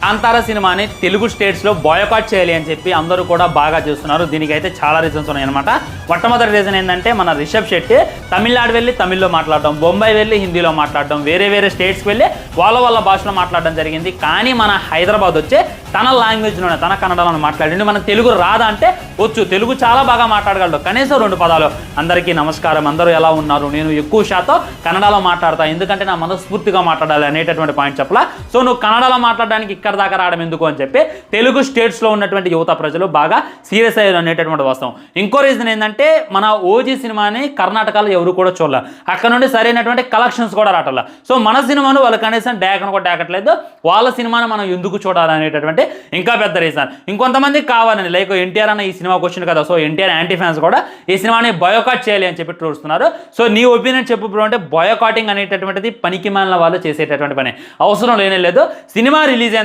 కాంతారా సినిమాని తెలుగు స్టేట్స్లో బాయ్కాట్ చేయాలి అని చెప్పి అందరూ కూడా బాగా చూస్తున్నారు. దీనికైతే చాలా రీజన్స్ ఉన్నాయన్నమాట. మొట్టమొదటి రీజన్ ఏంటంటే మన రిషబ్ శెట్టి తమిళనాడు వెళ్ళి తమిళ్లో మాట్లాడడం, బొంబాయి వెళ్ళి హిందీలో మాట్లాడడం, వేరే స్టేట్స్కి వెళ్ళి వాళ్ళ భాషలో మాట్లాడడం జరిగింది. కానీ మన హైదరాబాద్ వచ్చే తన లాంగ్వేజ్లోనే తన కన్నడలో మాట్లాడింది. మన తెలుగు రాదా అంటే వచ్చు, తెలుగు చాలా బాగా మాట్లాడగలడు, కనీసం 2 పదాలు. అందరికీ నమస్కారం, అందరూ ఎలా ఉన్నారు, నేను ఎక్కువ శాతం కన్నడలో మాట్లాడతాను ఎందుకంటే నా మనస్ఫూర్తిగా మాట్లాడాలి అనేటటువంటి పాయింట్ చెప్పలా. సో నువ్వు కన్నడలో మాట్లాడడానికి ఇక్కడ దాకా రావడం ఎందుకు అని చెప్పి తెలుగు స్టేట్స్లో ఉన్నటువంటి యువత ప్రజలు బాగా సీరియస్ అయ్యారు అనేటటువంటి వాస్తవం. ఇంకో రీజన్ ఏంటంటే మన ఓజీ సినిమాని కర్ణాటకలో ఎవరు కూడా చూడాలి, అక్కడ నుండి సరైనటువంటి కలెక్షన్స్ కూడా రావట్ల. సో మన సినిమాను వాళ్ళు కనీసం డేకను కూడా డేకట్లేదు, వాళ్ళ సినిమాను మనం ఎందుకు చూడాలి అనేటటువంటి ఇంకా పెద్ద రీజన్. ఇంకొంతమంది కావాలని లైక్ ఎన్టీఆర్ అన్న ఈ సినిమాకి వచ్చింది కదా, సో ఎన్టీఆర్ యాంటీ ఫ్యాన్స్ కూడా ఈ సినిమాని బాయ్కాట్ చేయాలి అని చెప్పి చూస్తున్నారు. సో నీ ఒపీనియన్ చెప్పు బ్రో అంటే బాయ్కాటింగ్ అనేటటువంటిది పనికి మాలిన వాళ్ళు చేసేటటువంటి పని, అవసరం లేనే లేదు. సినిమా రిలీజ్ అయిన